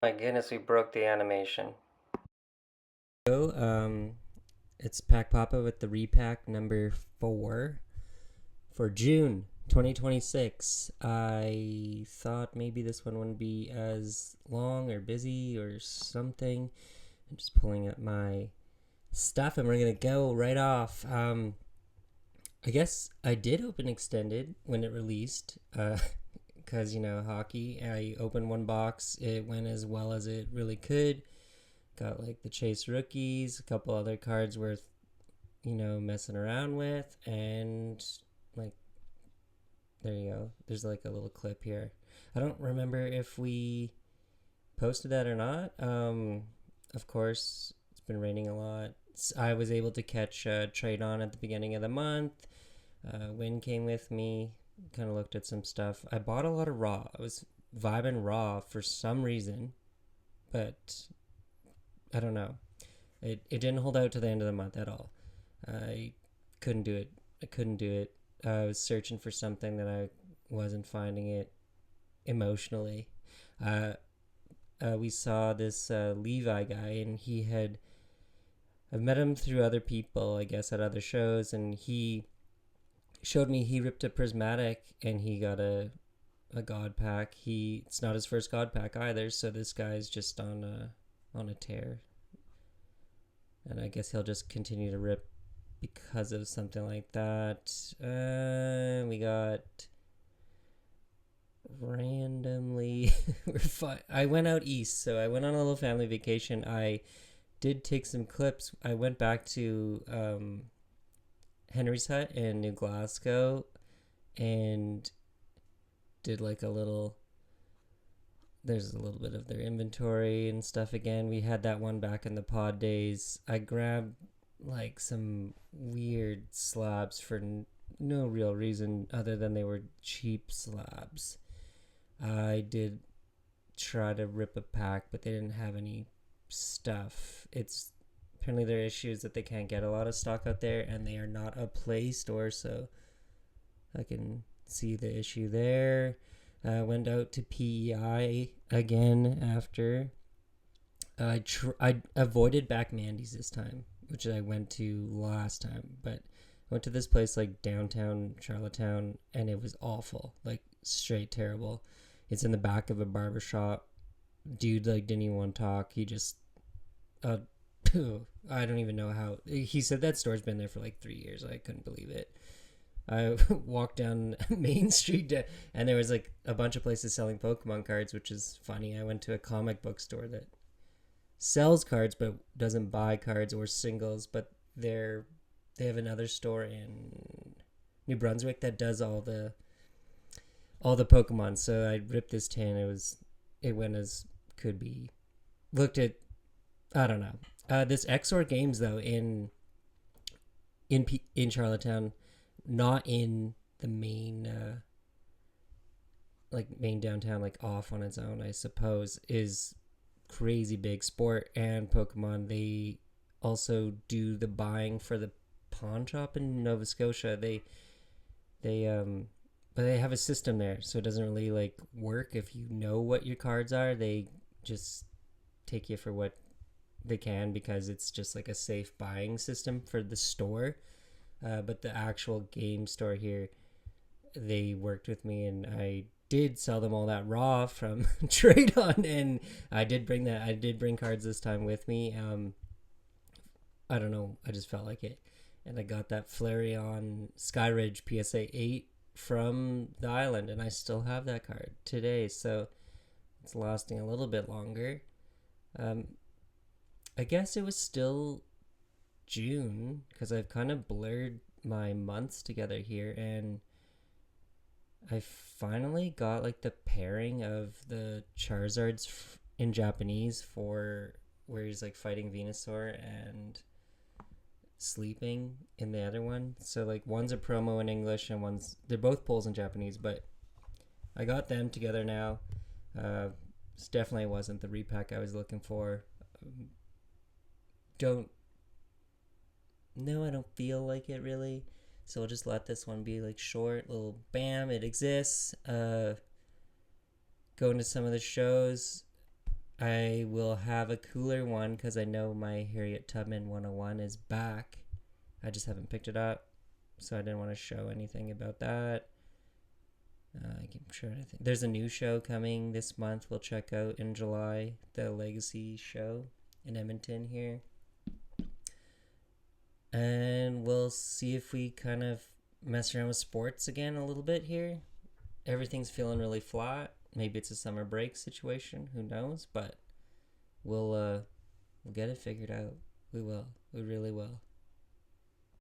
My goodness, we broke the animation. So, it's PackPoppa with the Repack number 4 for June 2026. I thought maybe this one wouldn't be as long or busy or something. I'm just pulling up my stuff and we're going to go right off. I guess I did open Extended when it released. Because, hockey. I opened one box, it went as well as it really could. Got like the Chase rookies, a couple other cards worth, messing around with, and like there you go. There's like a little clip here. I don't remember if we posted that or not. Of course, it's been raining a lot. I was able to catch Trade On at the beginning of the month. Win came with me. Kind of looked at some stuff. I bought a lot of Raw. I was vibing Raw for some reason, but I don't know. It didn't hold out to the end of the month at all. I couldn't do it. I couldn't do it. I was searching for something that I wasn't finding it emotionally. Uh, we saw this Levi guy, and I've met him through other people, I guess, at other shows, and he showed me he ripped a prismatic and he got a god pack. It's not his first god pack either, so this guy's just on a tear, and I guess he'll just continue to rip because of something like that. We got randomly. I went out east, so I went on a little family vacation. I did take some clips. I went back to Henry's Hut in New Glasgow and did like a little. There's a little bit of their inventory and stuff again. We had that one back in the pod days. I grabbed like some weird slabs for no real reason other than they were cheap slabs. I did try to rip a pack, but they didn't have any stuff. It's apparently their issue is that they can't get a lot of stock out there, and they are not a Play Store, so I can see the issue there. Went out to PEI again after. I avoided back Mandy's this time, which I went to last time, but I went to this place like downtown Charlottetown, and it was awful, like straight terrible. It's in the back of a barber shop. Dude like didn't even want to talk. He just uh I don't even know how. He said that store's been there for like 3 years. I couldn't believe it. I walked down Main Street and there was like a bunch of places selling Pokemon cards, which is funny. I went to a comic book store that sells cards but doesn't buy cards or singles, but they have another store in New Brunswick that does all the Pokemon. So I ripped this tin. It went as could be. Looked at, I don't know. This XOR Games though in Charlottetown, not in the main main downtown, like off on its own, I suppose, is crazy big. Sport and Pokemon, they also do the buying for the pawn shop in Nova Scotia. They but they have a system there, so it doesn't really like work if you know what your cards are. They just take you for what they can because it's just like a safe buying system for the store. But the actual game store here, they worked with me, and I did sell them all that raw from Trade On, and I did bring cards this time with me. I don't know, I just felt like it, and I got that Flareon Skyridge PSA 8 from the island, and I still have that card today, so it's lasting a little bit longer. Um, I guess it was still June because I've kind of blurred my months together here, and I finally got like the pairing of the Charizards in Japanese for where he's like fighting Venusaur and sleeping in the other one. So like one's a promo in English and they're both polls in Japanese, but I got them together now. This definitely wasn't the repack I was looking for. Don't No, I don't feel like it really. So we'll just let this one be like short, little bam, it exists. Going to some of the shows. I will have a cooler one because I know my Harriet Tubman 101 is back. I just haven't picked it up, so I didn't want to show anything about that. I'm trying to think. There's a new show coming this month we'll check out in July, the Legacy show in Edmonton here. And we'll see if we kind of mess around with sports again a little bit here. Everything's feeling really flat. Maybe it's a summer break situation. Who knows? But we'll get it figured out. We will. We really will.